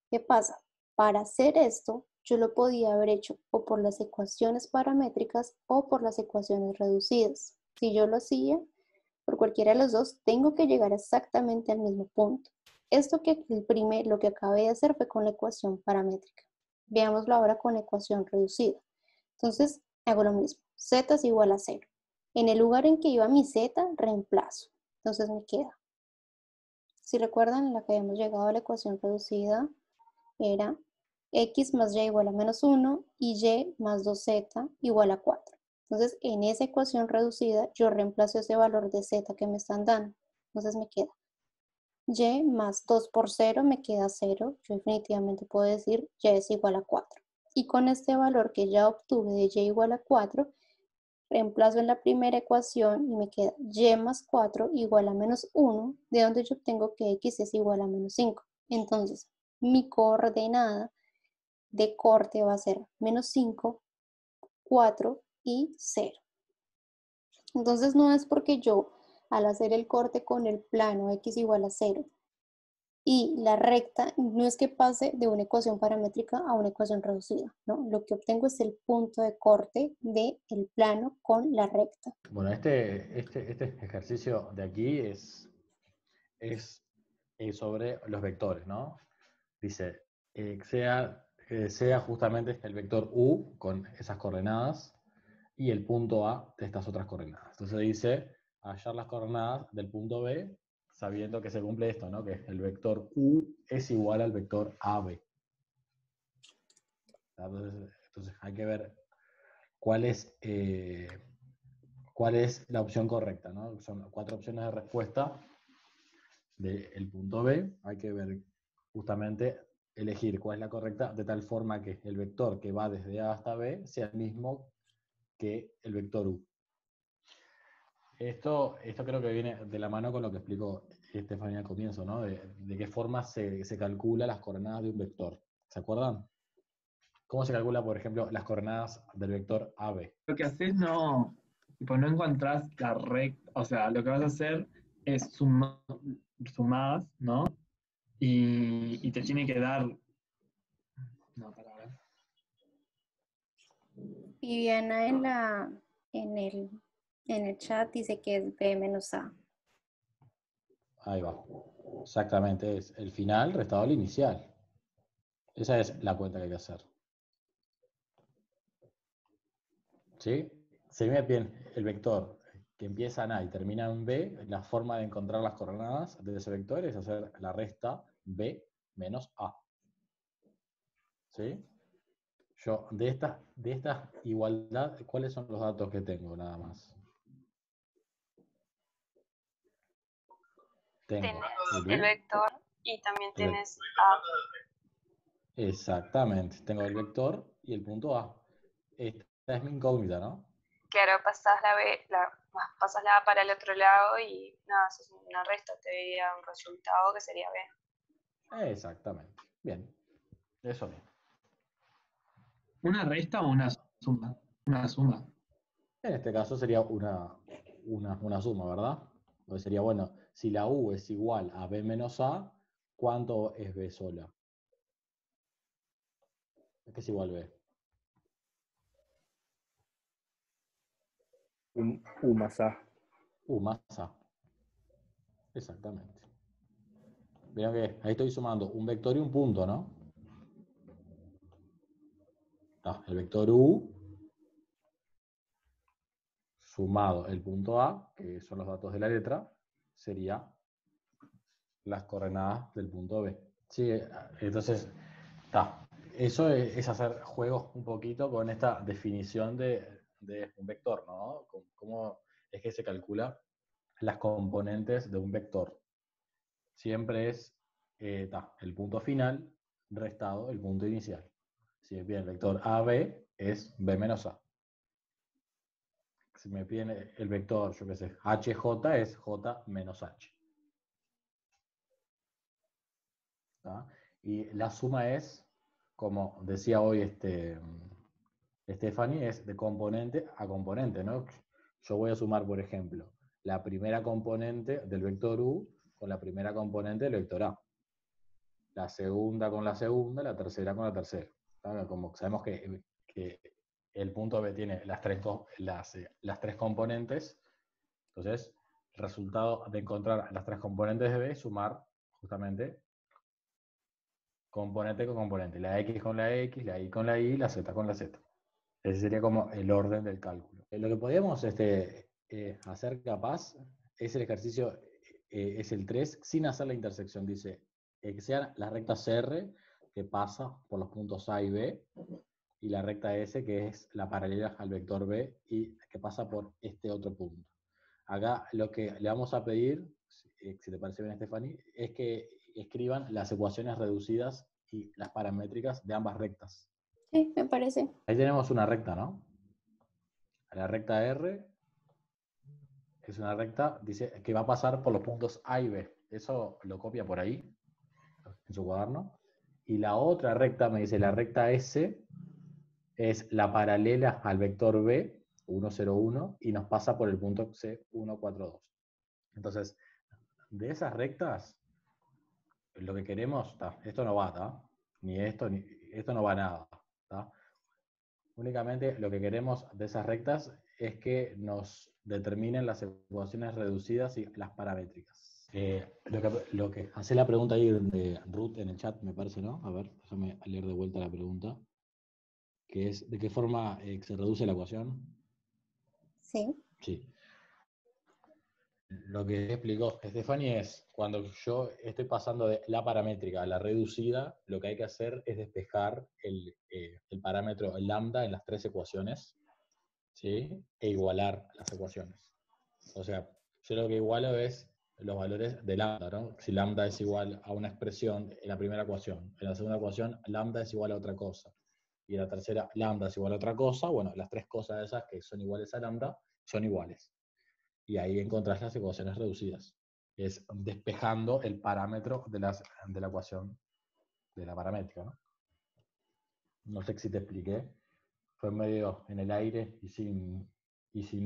¿Qué pasa? Para hacer esto, yo lo podía haber hecho o por las ecuaciones paramétricas o por las ecuaciones reducidas. Si yo lo hacía por cualquiera de los dos, tengo que llegar exactamente al mismo punto. Esto lo que acabé de hacer fue con la ecuación paramétrica. Veámoslo ahora con la ecuación reducida. Entonces, hago lo mismo. Z es igual a 0. En el lugar en que iba mi Z, reemplazo. Entonces me queda. Si recuerdan, en la que habíamos llegado a la ecuación reducida, era x más y igual a -1 y y más 2z igual a 4. Entonces, en esa ecuación reducida, yo reemplazo ese valor de z que me están dando. Entonces me queda y más 2 por 0 me queda 0. Yo definitivamente puedo decir y es igual a 4. Y con este valor que ya obtuve de y igual a 4, reemplazo en la primera ecuación y me queda y más 4 igual a -1, de donde yo obtengo que x es igual a -5. Entonces, mi coordenada de corte va a ser -5, 4 y 0. Entonces no es porque yo, al hacer el corte con el plano x igual a 0 y la recta, no es que pase de una ecuación paramétrica a una ecuación reducida, ¿no? Lo que obtengo es el punto de corte del plano con la recta. Bueno, este ejercicio de aquí es sobre los vectores, ¿no? Dice, sea justamente el vector u con esas coordenadas y el punto A de estas otras coordenadas. Entonces dice, hallar las coordenadas del punto B sabiendo que se cumple esto, ¿no? Que el vector u es igual al vector AB. Entonces hay que ver cuál es la opción correcta, ¿no? Son 4 opciones de respuesta del punto B, hay que ver justamente, elegir cuál es la correcta, de tal forma que el vector que va desde A hasta B sea el mismo que el vector U. Esto creo que viene de la mano con lo que explicó Estefanía al comienzo, ¿no? De qué forma se calcula las coordenadas de un vector. ¿Se acuerdan? ¿Cómo se calcula, por ejemplo, las coordenadas del vector AB? Lo que haces no encontrás la recta, o sea, lo que vas a hacer es sumadas, ¿no? Y te tiene que dar... No, para ver. Viviana en el chat dice que es B menos A. Ahí va. Exactamente, es el final restado al inicial. Esa es la cuenta que hay que hacer. ¿Sí? Se ve bien el vector que empieza en A y termina en B. La forma de encontrar las coordenadas de ese vector es hacer la resta B menos A. ¿Sí? Yo, de esta igualdad, ¿cuáles son los datos que tengo nada más? Tengo Tenés el el U. vector y también El vec- tenés A. Exactamente. Tengo el vector y el punto A. Esta es mi incógnita, ¿no? Claro, pasás pasás la A para el otro lado y nada, haces una resta, te daría un resultado que sería B. Exactamente. Bien. Eso mismo. ¿Una resta o una suma? Una suma. En este caso sería una suma, ¿verdad? Porque sería, bueno, si la U es igual a B menos A, ¿cuánto es B sola? ¿Qué es igual B? U más A. U más A. Exactamente. Vean que ahí estoy sumando un vector y un punto, ¿no? El vector U sumado el punto A, que son los datos de la letra, sería las coordenadas del punto B. Sí, entonces, eso es hacer juegos un poquito con esta definición de un vector, ¿no? Cómo es que se calcula las componentes de un vector. Siempre es el punto final restado el punto inicial. Si me piden el vector AB, es B menos A. Si me piden el vector, yo qué sé, HJ, es J menos H. ¿Tá? Y la suma es, como decía hoy Stephanie, es de componente a componente, ¿no? Yo voy a sumar, por ejemplo, la primera componente del vector U con la primera componente del vector A. La segunda con la segunda, la tercera con la tercera. ¿Tá? Como sabemos que el punto B tiene las tres componentes, entonces el resultado de encontrar las tres componentes de B es sumar justamente componente con componente, la X con la X, la Y con la Y, la Z con la Z. Ese sería como el orden del cálculo. Lo que podríamos hacer capaz es el ejercicio, es el 3, sin hacer la intersección. Dice que sean las rectas R, que pasa por los puntos A y B, y la recta S, que es la paralela al vector B, y que pasa por este otro punto. Acá lo que le vamos a pedir, si te parece bien, Stephanie, es que escriban las ecuaciones reducidas y las paramétricas de ambas rectas. Sí, me parece. Ahí tenemos una recta, ¿no? La recta R es una recta, dice, que va a pasar por los puntos A y B. Eso lo copia por ahí, en su cuaderno. Y la otra recta, me dice, la recta S, es la paralela al vector B, 1, 0, 1, y nos pasa por el punto C, 1, 4, 2. Entonces, de esas rectas, lo que queremos, esto no va, ni esto no va a nada. Únicamente lo que queremos de esas rectas es que nos determinen las ecuaciones reducidas y las paramétricas. Lo que hace la pregunta ahí de Ruth en el chat, me parece, ¿no? A ver, déjame leer de vuelta la pregunta. Que es, ¿de qué forma se reduce la ecuación? Sí. Sí. Lo que explicó Stephanie es, cuando yo estoy pasando de la paramétrica a la reducida, lo que hay que hacer es despejar el parámetro el lambda en las tres ecuaciones, ¿sí? E igualar las ecuaciones. O sea, yo lo que igualo es los valores de lambda, ¿no? Si lambda es igual a una expresión en la primera ecuación, en la segunda ecuación lambda es igual a otra cosa, y en la tercera lambda es igual a otra cosa, bueno, las tres cosas esas que son iguales a lambda son iguales. Y ahí encontrás las ecuaciones reducidas. Es despejando el parámetro de la ecuación de la paramétrica, ¿no? No sé si te expliqué. Fue medio en el aire y sin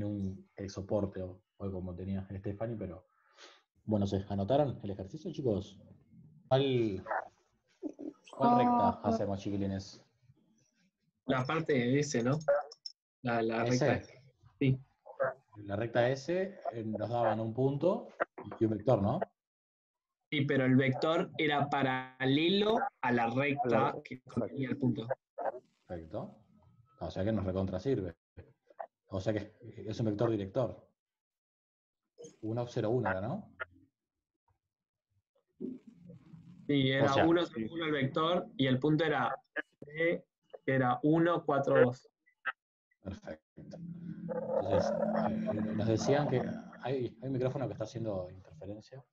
un soporte o como tenía Stephanie, pero bueno, ¿se anotaron el ejercicio, chicos? ¿Cuál recta hacemos, chiquilines? La parte de S, ¿no? La recta. S. Sí. La recta S nos daban un punto y un vector, ¿no? Sí, pero el vector era paralelo a la recta que Exacto. contenía el punto. Perfecto. O sea que nos recontra sirve. O sea que es un vector director. 1, 0, 1 era, ¿no? Sí, era O sea, 1, 1 el vector y el punto era C, que era 1, 4, 2. perfecto. Entonces, nos decían que hay un micrófono que está haciendo interferencia.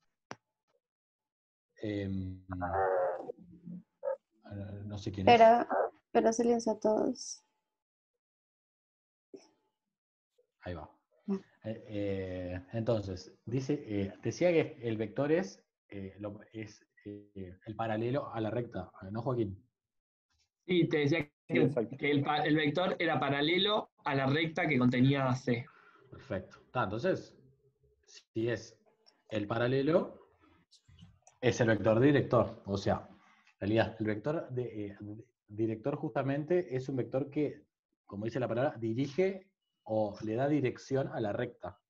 No sé quién es. Pero silencio a todos. Ahí va. Entonces, decía que el vector es el paralelo a la recta, ¿no, Joaquín? Sí, te decía Sí, que, exacto. el vector era paralelo a la recta que contenía C. Perfecto. Entonces, si es el paralelo, es el vector director. O sea, en realidad, el vector director justamente es un vector que, como dice la palabra, dirige o le da dirección a la recta.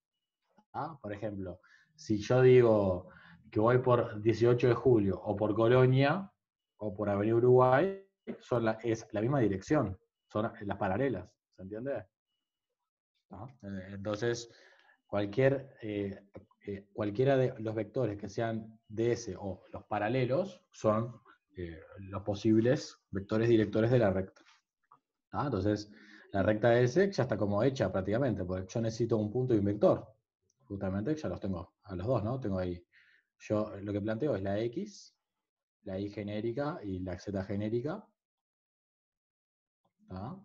¿Ah? Por ejemplo, si yo digo que voy por 18 de julio o por Colonia o por Avenida Uruguay, es la misma dirección, son las paralelas, ¿se entiende? ¿No? Entonces, cualquiera de los vectores que sean ds o los paralelos son los posibles vectores directores de la recta. ¿Ah? Entonces, la recta S ya está como hecha prácticamente, porque yo necesito un punto y un vector. Justamente ya los tengo a los dos, ¿no? Tengo ahí. Yo lo que planteo es la X, la Y genérica y la Z genérica. ¿Ah?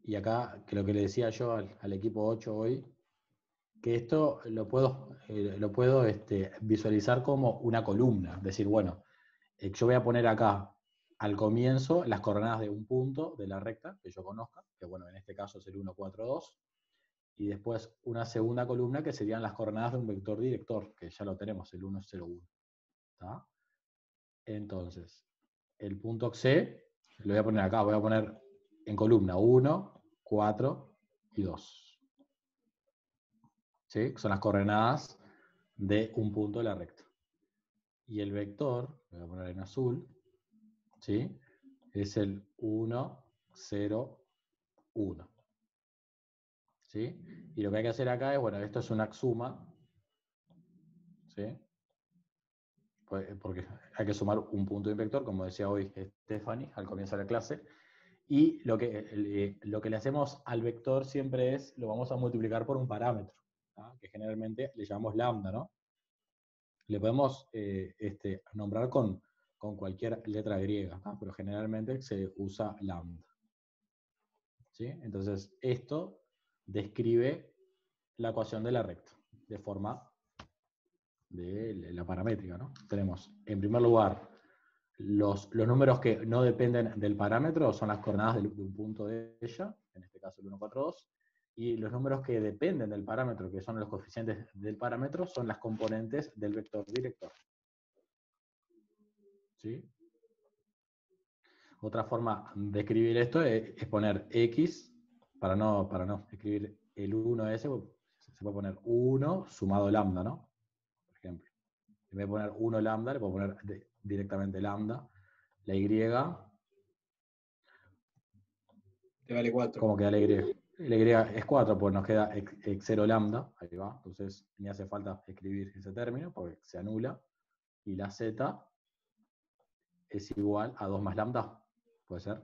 Y acá, que lo que le decía yo al equipo 8 hoy, que esto lo puedo visualizar como una columna. Es decir, bueno, yo voy a poner acá al comienzo las coordenadas de un punto de la recta que yo conozca, que bueno, en este caso es el 1, 4, 2, y después una segunda columna que serían las coordenadas de un vector director, que ya lo tenemos, el 1, 0, 1. ¿Está? Entonces, el punto C lo voy a poner acá, voy a poner en columna 1, 4 y 2. ¿Sí? Son las coordenadas de un punto de la recta. Y el vector, lo voy a poner en azul, ¿sí? Es el 1, 0, 1. ¿Sí? Y lo que hay que hacer acá es, bueno, esto es una suma, ¿sí? Porque hay que sumar un punto de un vector, como decía hoy Stephanie al comienzo de la clase, y lo que le hacemos al vector siempre es, lo vamos a multiplicar por un parámetro, ¿no? Que generalmente le llamamos lambda, ¿no? Le podemos nombrar con cualquier letra griega, ¿no? Pero generalmente se usa lambda. ¿Sí? Entonces, esto describe la ecuación de la recta, de forma de la paramétrica, ¿no? Tenemos, en primer lugar, los números que no dependen del parámetro son las coordenadas de un punto de ella, en este caso el 1, 4, 2, y los números que dependen del parámetro, que son los coeficientes del parámetro, son las componentes del vector director. ¿Sí? Otra forma de escribir esto es poner x, para no escribir el 1 ese, se puede poner 1 sumado lambda, ¿no? Por ejemplo. En vez de poner 1 lambda, le puedo poner directamente lambda. La y, Te vale 4. ¿cómo queda la y? La y es 4, pues nos queda x0 lambda, ahí va. Entonces ni hace falta escribir ese término, porque se anula. Y la z es igual a 2 más lambda. ¿Puede ser?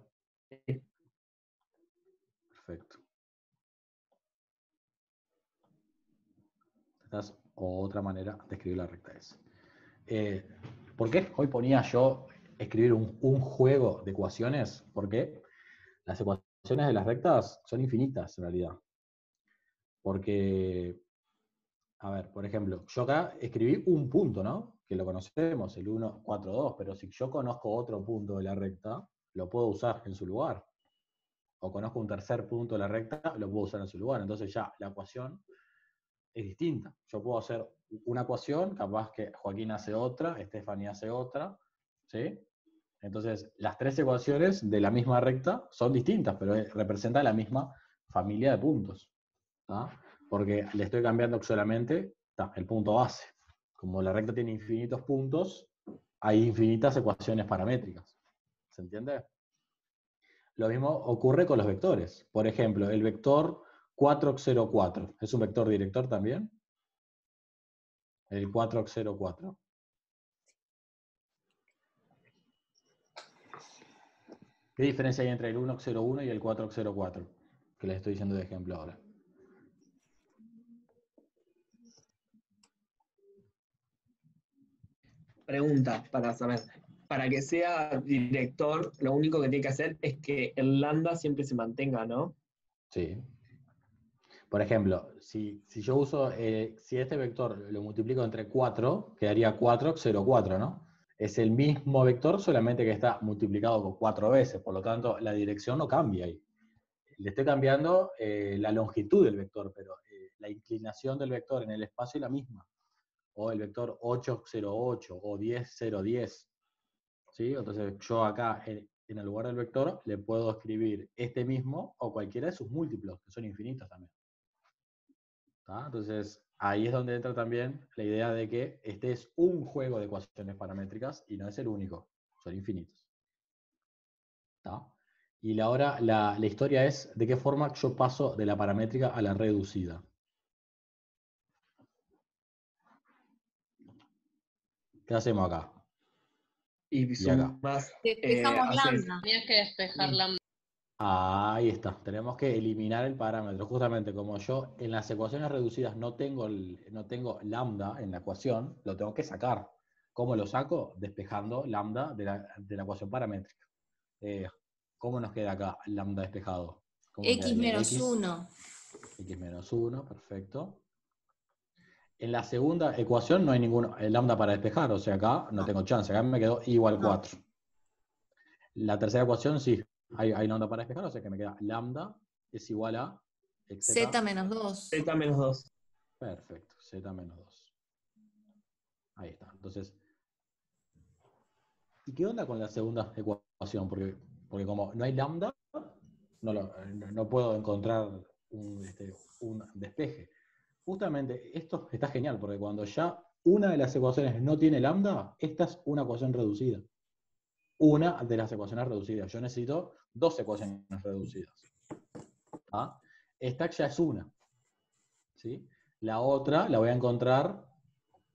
Sí. Perfecto. ¿Estás o otra manera de escribir la recta es. ¿Por qué hoy ponía yo escribir un juego de ecuaciones? Porque las ecuaciones de las rectas son infinitas en realidad. Porque, a ver, por ejemplo, yo acá escribí un punto, ¿no? Que lo conocemos, el 1, 4, 2, pero si yo conozco otro punto de la recta, lo puedo usar en su lugar. O conozco un tercer punto de la recta, lo puedo usar en su lugar. Entonces ya la ecuación es distinta. Yo puedo hacer una ecuación, capaz que Joaquín hace otra, Estefanía hace otra, ¿sí? Entonces, las tres ecuaciones de la misma recta son distintas, pero representan la misma familia de puntos. ¿Tá? Porque le estoy cambiando solamente el punto base. Como la recta tiene infinitos puntos, hay infinitas ecuaciones paramétricas. ¿Se entiende? Lo mismo ocurre con los vectores. Por ejemplo, el vector 404. ¿Es un vector director también? El 404. ¿Qué diferencia hay entre el 101 y el 404? Que les estoy diciendo de ejemplo ahora. Pregunta para saber. Para que sea director, lo único que tiene que hacer es que el lambda siempre se mantenga, ¿no? Sí. Por ejemplo, si yo uso, si este vector lo multiplico entre 4, quedaría 404, ¿no? Es el mismo vector, solamente que está multiplicado con 4 veces, por lo tanto la dirección no cambia ahí. Le estoy cambiando la longitud del vector, pero la inclinación del vector en el espacio es la misma. O el vector 808 o 10010. ¿Sí? Entonces yo acá, en el lugar del vector, le puedo escribir este mismo o cualquiera de sus múltiplos, que son infinitos también. ¿Tá? Entonces, ahí es donde entra también la idea de que este es un juego de ecuaciones paramétricas y no es el único, son infinitos. ¿Tá? Y ahora la historia es de qué forma yo paso de la paramétrica a la reducida. ¿Qué hacemos acá? Y acá. más, Despejamos haces- lambda. Tenías que despejar la... Ahí está, tenemos que eliminar el parámetro. Justamente como yo en las ecuaciones reducidas no tengo lambda en la ecuación, lo tengo que sacar. ¿Cómo lo saco? Despejando lambda de la ecuación paramétrica. ¿Cómo nos queda acá lambda despejado? ¿Cómo X quedaría? menos 1. X menos 1, perfecto. En la segunda ecuación no hay ningún lambda para despejar, o sea, acá no tengo chance, acá me quedó igual 4. La tercera ecuación sí, hay lambda para despejar, o sea que me queda lambda es igual a Z menos 2. Z menos 2. Perfecto, z menos 2. Ahí está. Entonces, ¿y qué onda con la segunda ecuación? Porque como no hay lambda, no puedo encontrar un despeje. Justamente esto está genial, porque cuando ya una de las ecuaciones no tiene lambda, esta es una ecuación reducida. Una de las ecuaciones reducidas. Yo necesito dos ecuaciones reducidas. ¿Ah? Esta ya es una. ¿Sí? La otra la voy a encontrar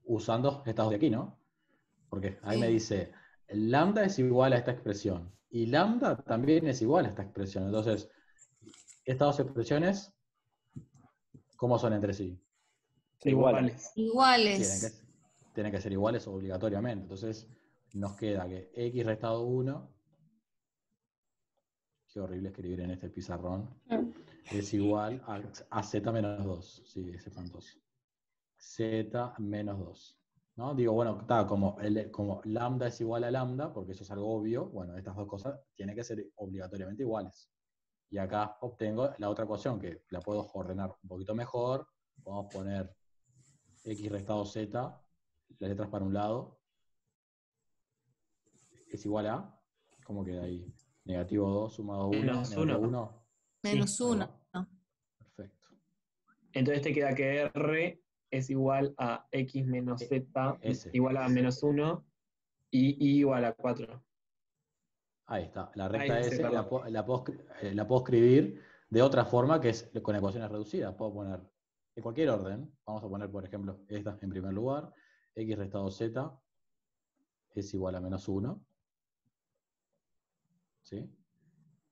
usando estas dos de aquí, ¿no? Porque ahí me dice, lambda es igual a esta expresión. Y lambda también es igual a esta expresión. Entonces, estas dos expresiones, ¿cómo son entre sí? Iguales. Iguales. Tienen que ser iguales obligatoriamente. Entonces, nos queda que x restado 1, qué horrible escribir en este pizarrón, es igual a z menos 2. Sí, es espantoso. Z menos 2. ¿No? Digo, bueno, está, como lambda es igual a lambda, porque eso es algo obvio, bueno, estas dos cosas tienen que ser obligatoriamente iguales. Y acá obtengo la otra ecuación, que la puedo ordenar un poquito mejor. Vamos a poner x restado z, las letras para un lado, es igual a, ¿cómo queda ahí? Negativo 2 sumado 1, Menos negativo 1. 1. Menos 1. Perfecto. Entonces te queda que R es igual a X menos Z S. igual a menos 1 y Y igual a 4. Ahí está. La Ahí recta dice, S perdón. la puedo escribir de otra forma, que es con ecuaciones reducidas. Puedo poner en cualquier orden. Vamos a poner, por ejemplo, esta en primer lugar. X restado Z es igual a menos 1. ¿Sí?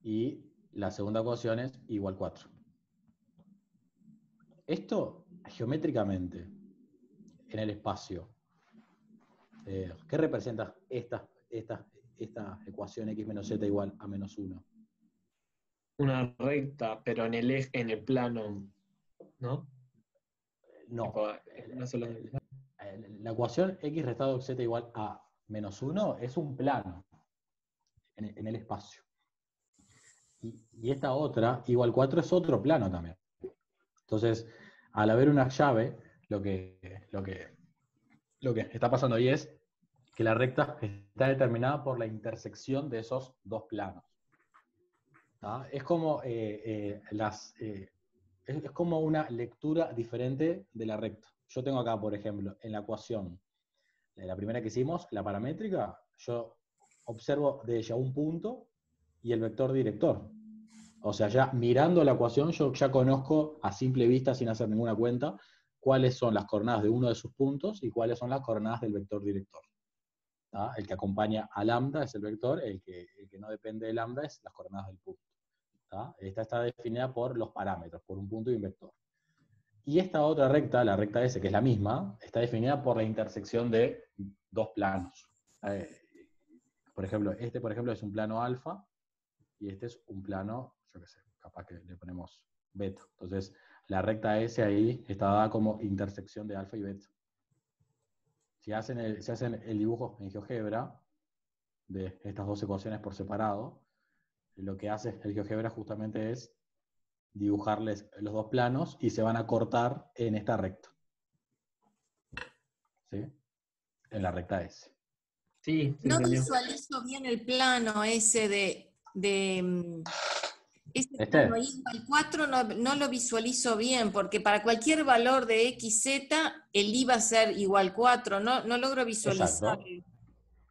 Y la segunda ecuación es igual 4. Esto, geométricamente, en el espacio. ¿Qué representa esta ecuación x menos z igual a menos 1? Una recta, pero en el plano, ¿no? No. Tipo, una sola. La ecuación x restado z igual a menos 1 es un plano en el espacio. Y esta otra, igual 4, es otro plano también. Entonces, al haber una llave, lo que está pasando ahí es que la recta está determinada por la intersección de esos dos planos. ¿Tá? Es como, es como una lectura diferente de la recta. Yo tengo acá, por ejemplo, en la ecuación, la primera que hicimos, la paramétrica, yo observo de ella un punto y el vector director. O sea, ya mirando la ecuación, yo ya conozco a simple vista, sin hacer ninguna cuenta, cuáles son las coordenadas de uno de sus puntos y cuáles son las coordenadas del vector director. ¿Tá? El que acompaña a lambda es el vector, el que no depende de lambda es las coordenadas del punto. ¿Tá? Esta está definida por los parámetros, por un punto y un vector. Y esta otra recta, la recta S, que es la misma, está definida por la intersección de dos planos. Por ejemplo, este es un plano alfa, y este es un plano, yo qué sé, capaz que le ponemos beta. Entonces, la recta S ahí está dada como intersección de alfa y beta. Si hacen el dibujo en GeoGebra de estas dos ecuaciones por separado, lo que hace el GeoGebra justamente es dibujarles los dos planos y se van a cortar en esta recta. ¿Sí? En la recta S. Sí, se No entendió. visualizo bien el plano ese ese ¿Este? plano ahí igual 4 no lo visualizo bien, porque para cualquier valor de x, z, el i va a ser igual 4, no logro visualizar.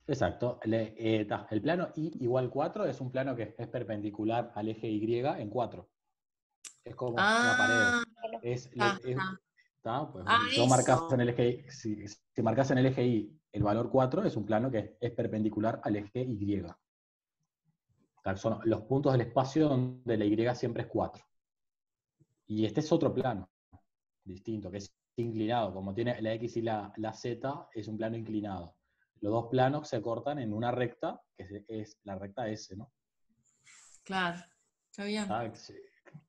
Exacto. El plano I igual 4 es un plano que es perpendicular al eje Y en 4. Es como una pared. ¿Tá? Pues, si vos marcás en el eje, si marcás en el eje Y el valor 4, es un plano que es perpendicular al eje Y. Son los puntos del espacio donde la Y siempre es 4. Y este es otro plano distinto, que es inclinado. Como tiene la X y la Z, es un plano inclinado. Los dos planos se cortan en una recta, que es la recta S, ¿no? Claro, está bien.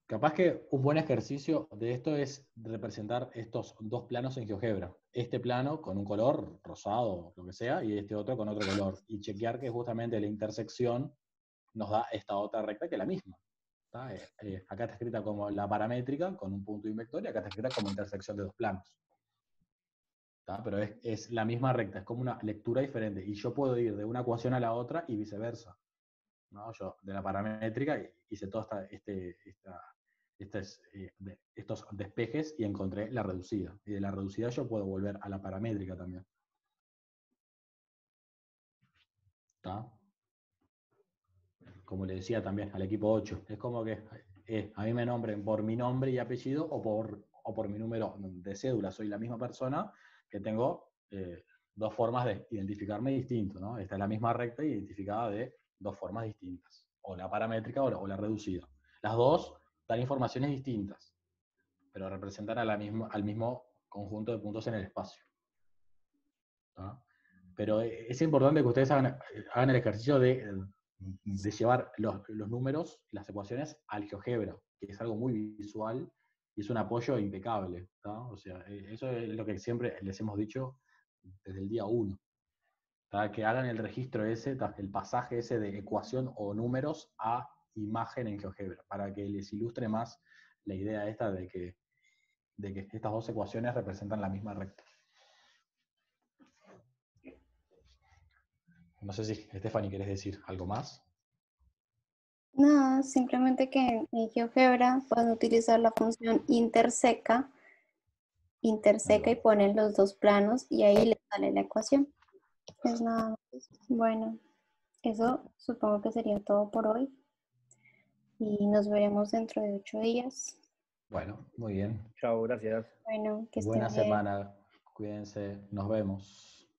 Capaz que un buen ejercicio de esto es representar estos dos planos en GeoGebra. Este plano con un color rosado, lo que sea, y este otro con otro color. Y chequear que justamente la intersección nos da esta otra recta que es la misma. Acá está escrita como la paramétrica, con un punto y un vector, y acá está escrita como intersección de dos planos. Pero es la misma recta, es como una lectura diferente. Y yo puedo ir de una ecuación a la otra y viceversa. ¿No? Yo de la paramétrica hice todos estos despejes y encontré la reducida. Y de la reducida yo puedo volver a la paramétrica también. ¿Tá? Como le decía también al equipo 8, es como que a mí me nombren por mi nombre y apellido o por mi número de cédula. Soy la misma persona que tengo dos formas de identificarme distinto, ¿no? Esta es la misma recta identificada de dos formas distintas, o la paramétrica o la reducida. Las dos dan informaciones distintas, pero representan al mismo conjunto de puntos en el espacio. ¿No? Pero es importante que ustedes hagan el ejercicio de llevar los números y las ecuaciones al GeoGebra, que es algo muy visual y es un apoyo impecable. ¿No? O sea, eso es lo que siempre les hemos dicho desde el día 1. Que hagan el registro ese, el pasaje ese de ecuación o números a imagen en GeoGebra, para que les ilustre más la idea esta de que estas dos ecuaciones representan la misma recta. No sé si, Stephanie, ¿querés decir algo más? No, simplemente que en GeoGebra pueden utilizar la función interseca y ponen los dos planos y ahí les sale la ecuación. Es nada más. Bueno, eso supongo que sería todo por hoy. Y nos veremos dentro de 8 días. Bueno, muy bien. Chao, gracias. Bueno, que estén Buena bien. semana. Cuídense. Nos vemos.